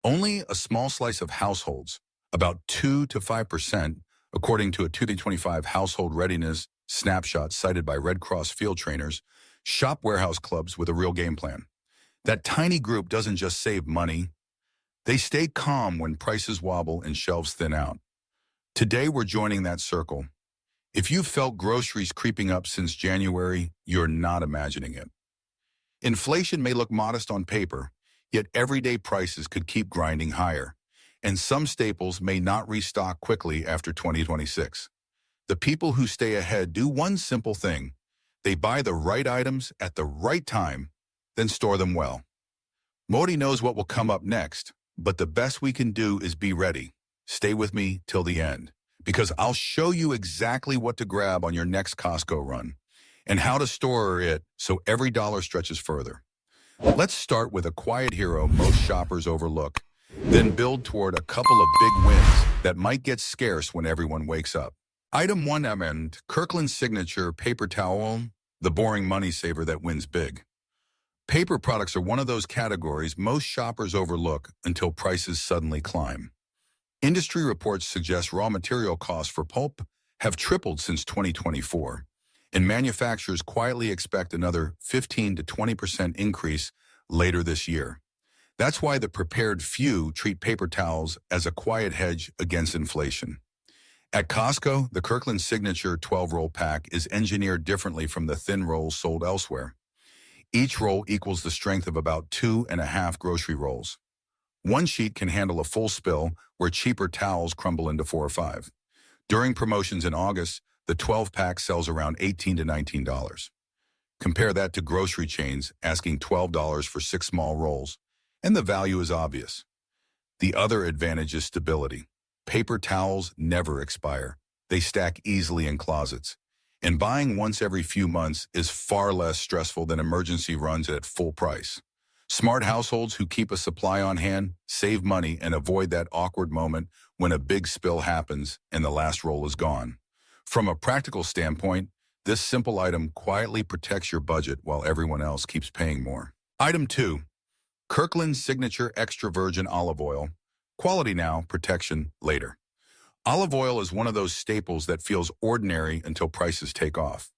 Only a small slice of households, about 2 to 5%, according to a 2025 household readiness snapshot cited by Red Cross field trainers, shop warehouse clubs with a real game plan. That tiny group doesn't just save money, they stay calm when prices wobble and shelves thin out. Today, we're joining that circle. If you've felt groceries creeping up since January, you're not imagining it. Inflation may look modest on paper, yet everyday prices could keep grinding higher, and some staples may not restock quickly after 2026. The people who stay ahead do one simple thing. They buy the right items at the right time, then store them well. Modi knows what will come up next, but the best we can do is be ready. Stay with me till the end, because I'll show you exactly what to grab on your next Costco run and how to store it so every dollar stretches further. Let's start with a quiet hero most shoppers overlook, then build toward a couple of big wins that might get scarce when everyone wakes up. Item 1 and Kirkland's signature paper towel, the boring money saver that wins big. Paper products are one of those categories most shoppers overlook until prices suddenly climb. Industry reports suggest raw material costs for pulp have tripled since 2024, and manufacturers quietly expect another 15 to 20% increase later this year. That's why the prepared few treat paper towels as a quiet hedge against inflation. At Costco, the Kirkland Signature 12-roll pack is engineered differently from the thin rolls sold elsewhere. Each roll equals the strength of about 2.5 grocery rolls. One sheet can handle a full spill where cheaper towels crumble into 4 or 5. During promotions in August, the 12-pack sells around $18 to $19. Compare that to grocery chains asking $12 for 6 small rolls, and the value is obvious. The other advantage is stability. Paper towels never expire. They stack easily in closets. And buying once every few months is far less stressful than emergency runs at full price. Smart households who keep a supply on hand save money and avoid that awkward moment when a big spill happens and the last roll is gone. From a practical standpoint, this simple item quietly protects your budget while everyone else keeps paying more. Item 2. Kirkland's Signature Extra Virgin Olive Oil. Quality now, protection later. Olive oil is one of those staples that feels ordinary until prices take off.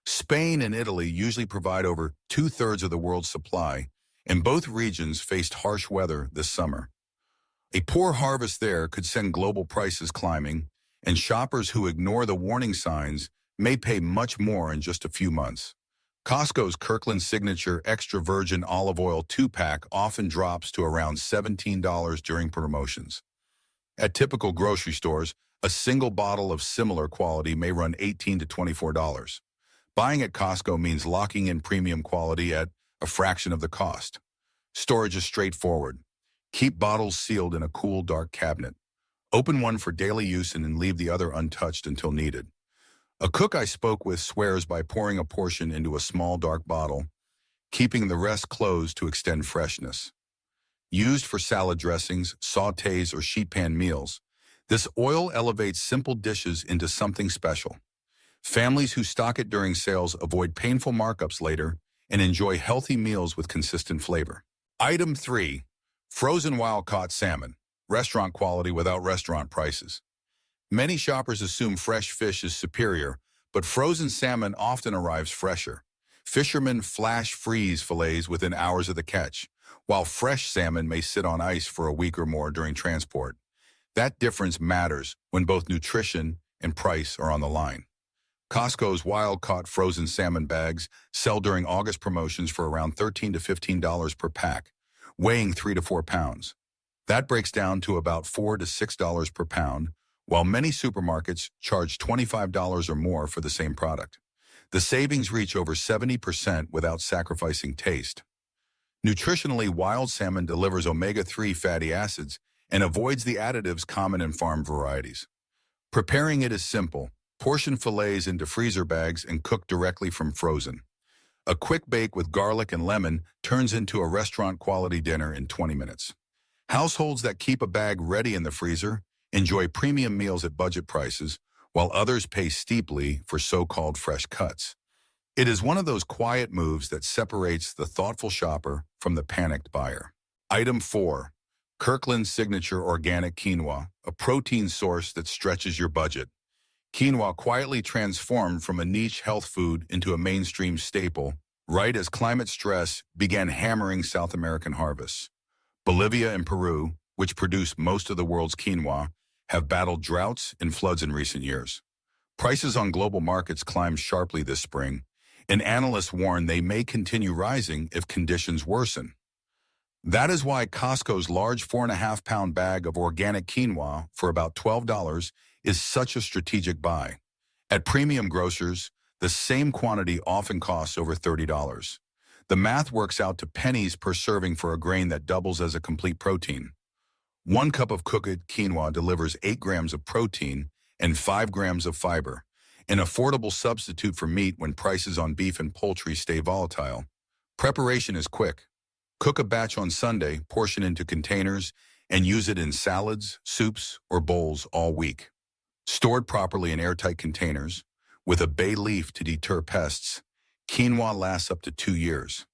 Spain and Italy usually provide over 2/3 of the world's supply, and both regions faced harsh weather this summer. A poor harvest there could send global prices climbing, and shoppers who ignore the warning signs may pay much more in just a few months. Costco's Kirkland Signature Extra Virgin Olive Oil 2-pack often drops to around $17 during promotions. At typical grocery stores, a single bottle of similar quality may run $18 to $24. Buying at Costco means locking in premium quality at a fraction of the cost. Storage is straightforward. Keep bottles sealed in a cool, dark cabinet. Open one for daily use and then leave the other untouched until needed. A cook I spoke with swears by pouring a portion into a small, dark bottle, keeping the rest closed to extend freshness. Used for salad dressings, sautés, or sheet pan meals, this oil elevates simple dishes into something special. Families who stock it during sales avoid painful markups later and enjoy healthy meals with consistent flavor. Item 3. Frozen wild-caught salmon. Restaurant quality without restaurant prices. Many shoppers assume fresh fish is superior, but frozen salmon often arrives fresher. Fishermen flash freeze fillets within hours of the catch, while fresh salmon may sit on ice for a week or more during transport. That difference matters when both nutrition and price are on the line. Costco's wild-caught frozen salmon bags sell during August promotions for around $13 to $15 per pack, weighing 3 to 4 pounds. That breaks down to about $4 to $6 per pound, while many supermarkets charge $25 or more for the same product. The savings reach over 70% without sacrificing taste. Nutritionally, wild salmon delivers omega-3 fatty acids and avoids the additives common in farm varieties. Preparing it is simple. Portion fillets into freezer bags and cook directly from frozen. A quick bake with garlic and lemon turns into a restaurant-quality dinner in 20 minutes. Households that keep a bag ready in the freezer enjoy premium meals at budget prices, while others pay steeply for so-called fresh cuts. It is one of those quiet moves that separates the thoughtful shopper from the panicked buyer. Item 4. Kirkland's signature organic quinoa, a protein source that stretches your budget. Quinoa quietly transformed from a niche health food into a mainstream staple, right as climate stress began hammering South American harvests. Bolivia and Peru, which produce most of the world's quinoa, have battled droughts and floods in recent years. Prices on global markets climbed sharply this spring, and analysts warn they may continue rising if conditions worsen. That is why Costco's large 4.5-pound bag of organic quinoa for about $12 is such a strategic buy. At premium grocers, the same quantity often costs over $30. The math works out to pennies per serving for a grain that doubles as a complete protein. 1 cup of cooked quinoa delivers 8 grams of protein and 5 grams of fiber, an affordable substitute for meat when prices on beef and poultry stay volatile. Preparation is quick. Cook a batch on Sunday, portion into containers, and use it in salads, soups, or bowls all week. Stored properly in airtight containers, with a bay leaf to deter pests, quinoa lasts up to 2 years.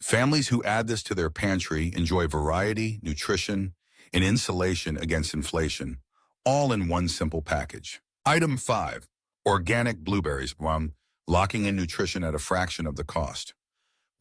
Families who add this to their pantry enjoy variety, nutrition, and insulation against inflation, all in one simple package. Item 5. Organic blueberries, locking in nutrition at a fraction of the cost.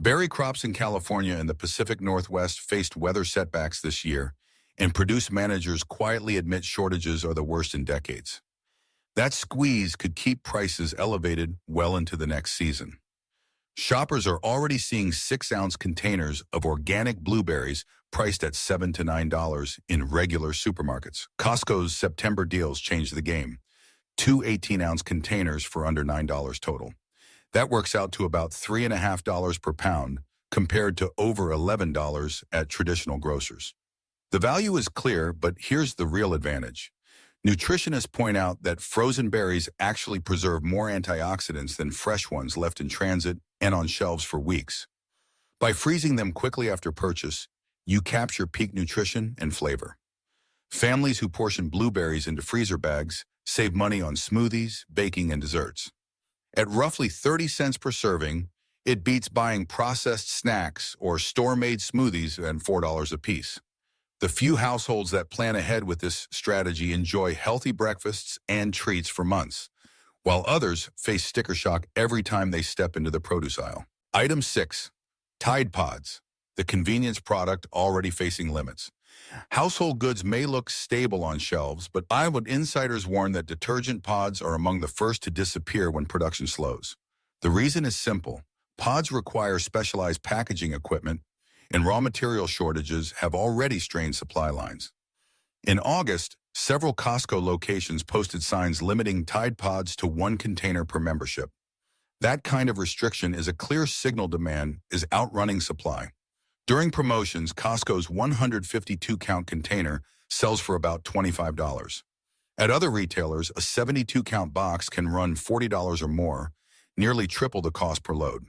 Berry crops in California and the Pacific Northwest faced weather setbacks this year, and produce managers quietly admit shortages are the worst in decades. That squeeze could keep prices elevated well into the next season. Shoppers are already seeing 6-ounce containers of organic blueberries priced at $7 to $9 in regular supermarkets. Costco's September deals changed the game. 2 18-ounce containers for under $9 total. That works out to about $3.50 per pound, compared to over $11 at traditional grocers. The value is clear, but here's the real advantage. Nutritionists point out that frozen berries actually preserve more antioxidants than fresh ones left in transit and on shelves for weeks. By freezing them quickly after purchase, you capture peak nutrition and flavor. Families who portion blueberries into freezer bags save money on smoothies, baking, and desserts. At roughly 30 cents per serving, it beats buying processed snacks or store-made smoothies at $4 a piece. The few households that plan ahead with this strategy enjoy healthy breakfasts and treats for months, while others face sticker shock every time they step into the produce aisle. Item 6. Tide Pods, the convenience product already facing limits. Household goods may look stable on shelves, but insiders warn that detergent pods are among the first to disappear when production slows. The reason is simple. Pods require specialized packaging equipment, and raw material shortages have already strained supply lines. In August, several Costco locations posted signs limiting Tide Pods to 1 container per membership. That kind of restriction is a clear signal demand is outrunning supply. During promotions, Costco's 152-count container sells for about $25. At other retailers, a 72-count box can run $40 or more, nearly triple the cost per load.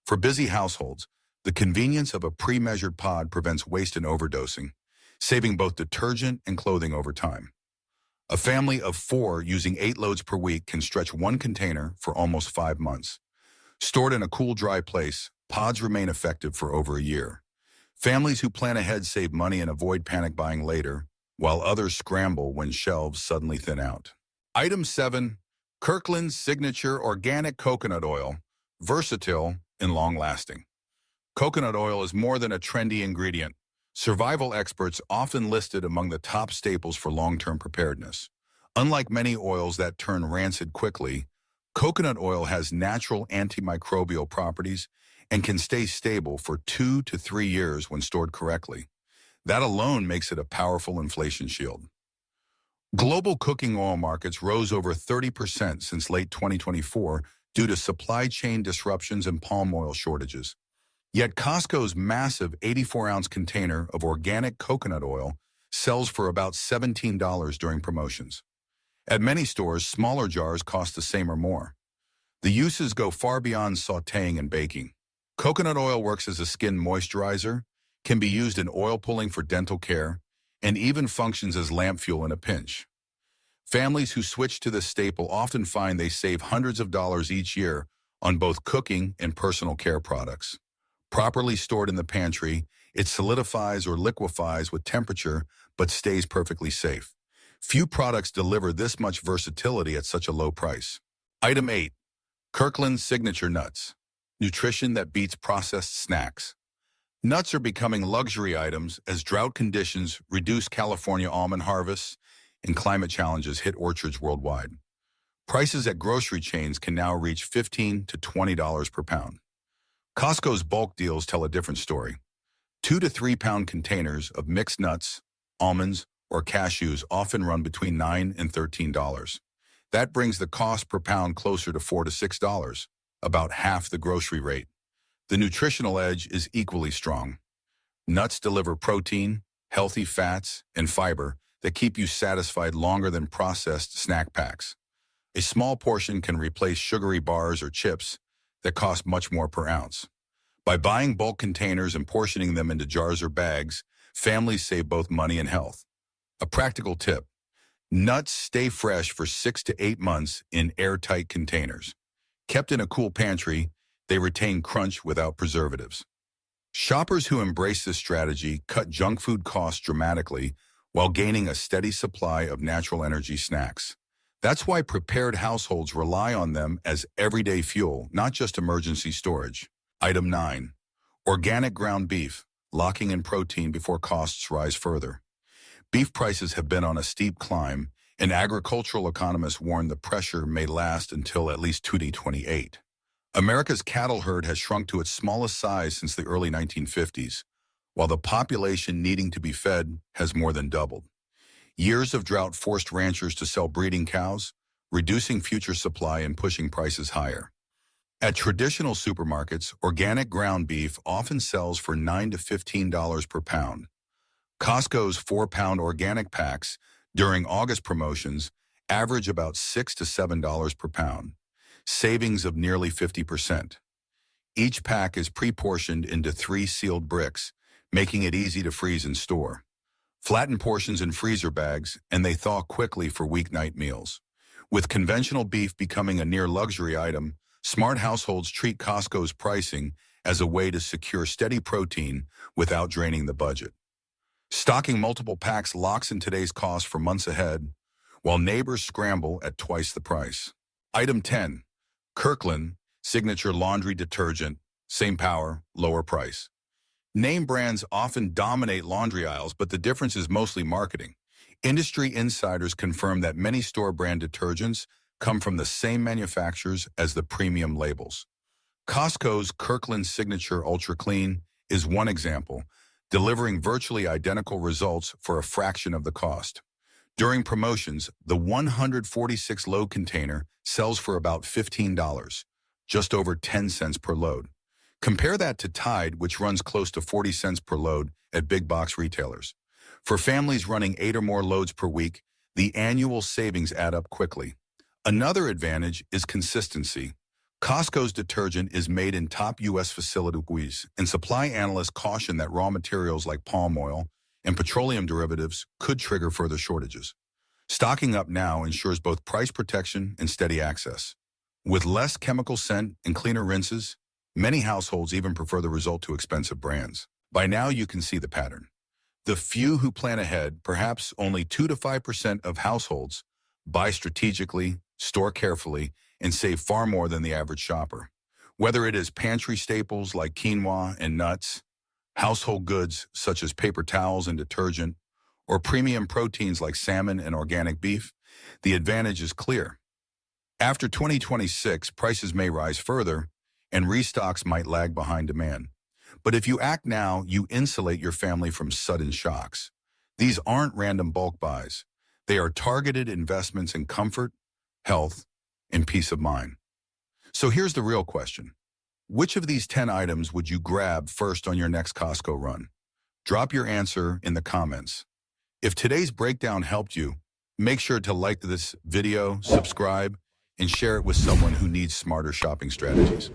For busy households, the convenience of a pre-measured pod prevents waste and overdosing, saving both detergent and clothing over time. A family of 4 using 8 loads per week can stretch 1 container for almost 5 months. Stored in a cool, dry place, pods remain effective for over a year. Families who plan ahead save money and avoid panic buying later, while others scramble when shelves suddenly thin out. Item 7. Kirkland's signature organic coconut oil, versatile and long-lasting. Coconut oil is more than a trendy ingredient. Survival experts often list it among the top staples for long-term preparedness. Unlike many oils that turn rancid quickly, coconut oil has natural antimicrobial properties and can stay stable for 2 to 3 years when stored correctly. That alone makes it a powerful inflation shield. Global cooking oil markets rose over 30% since late 2024 due to supply chain disruptions and palm oil shortages. Yet Costco's massive 84-ounce container of organic coconut oil sells for about $17 during promotions. At many stores, smaller jars cost the same or more. The uses go far beyond sautéing and baking. Coconut oil works as a skin moisturizer, can be used in oil pulling for dental care, and even functions as lamp fuel in a pinch. Families who switch to this staple often find they save hundreds of dollars each year on both cooking and personal care products. Properly stored in the pantry, It solidifies or liquefies with temperature, but stays perfectly safe. Few products deliver this much versatility at such a low price. Item 8. Kirkland's Signature Nuts. Nutrition that beats processed snacks. Nuts are becoming luxury items as drought conditions reduce California almond harvests and climate challenges hit orchards worldwide. Prices at grocery chains can now reach $15 to $20 per pound. Costco's bulk deals tell a different story. 2 to 3 pound containers of mixed nuts, almonds, or cashews often run between $9 and $13. That brings the cost per pound closer to $4 to $6, about half the grocery rate. The nutritional edge is equally strong. Nuts deliver protein, healthy fats, and fiber that keep you satisfied longer than processed snack packs. A small portion can replace sugary bars or chips that cost much more per ounce. By buying bulk containers and portioning them into jars or bags, families save both money and health. A practical tip: nuts stay fresh for 6 to 8 months in airtight containers. Kept in a cool pantry, they retain crunch without preservatives. Shoppers who embrace this strategy cut junk food costs dramatically while gaining a steady supply of natural energy snacks. That's why prepared households rely on them as everyday fuel, not just emergency storage. Item 9. Organic ground beef, locking in protein before costs rise further. Beef prices have been on a steep climb, and agricultural economists warn the pressure may last until at least 2028. America's cattle herd has shrunk to its smallest size since the early 1950s, while the population needing to be fed has more than doubled. Years of drought forced ranchers to sell breeding cows, reducing future supply and pushing prices higher. At traditional supermarkets, organic ground beef often sells for $9 to $15 per pound. Costco's 4-pound organic packs during August promotions average about $6 to $7 per pound, savings of nearly 50%. Each pack is pre-portioned into 3 sealed bricks, making it easy to freeze and store. Flatten portions in freezer bags, and they thaw quickly for weeknight meals. With conventional beef becoming a near luxury item, smart households treat Costco's pricing as a way to secure steady protein without draining the budget. Stocking multiple packs locks in today's cost for months ahead, while neighbors scramble at twice the price. Item 10. Kirkland Signature Laundry Detergent, same power, lower price. Name brands often dominate laundry aisles, but the difference is mostly marketing. Industry insiders confirm that many store brand detergents come from the same manufacturers as the premium labels. Costco's Kirkland Signature Ultra Clean is one example, delivering virtually identical results for a fraction of the cost. During promotions, the 146 load container sells for about $15, just over 10 cents per load. Compare that to Tide, which runs close to 40 cents per load at big box retailers. For families running 8 or more loads per week, the annual savings add up quickly. Another advantage is consistency. Costco's detergent is made in top U.S. facilities, and supply analysts caution that raw materials like palm oil and petroleum derivatives could trigger further shortages. Stocking up now ensures both price protection and steady access. With less chemical scent and cleaner rinses, many households even prefer the result to expensive brands. By now you can see the pattern. The few who plan ahead, perhaps only 2 to 5% of households, buy strategically, store carefully, and save far more than the average shopper. Whether it is pantry staples like quinoa and nuts, household goods such as paper towels and detergent, or premium proteins like salmon and organic beef, the advantage is clear. After 2026, prices may rise further, and restocks might lag behind demand. But if you act now, you insulate your family from sudden shocks. These aren't random bulk buys. They are targeted investments in comfort, health, and peace of mind. So here's the real question. Which of these 10 items would you grab first on your next Costco run? Drop your answer in the comments. If today's breakdown helped you, make sure to like this video, subscribe, and share it with someone who needs smarter shopping strategies.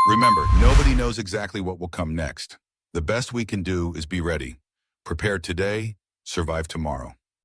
Remember, nobody knows exactly what will come next. The best we can do is be ready. Prepare today, survive tomorrow.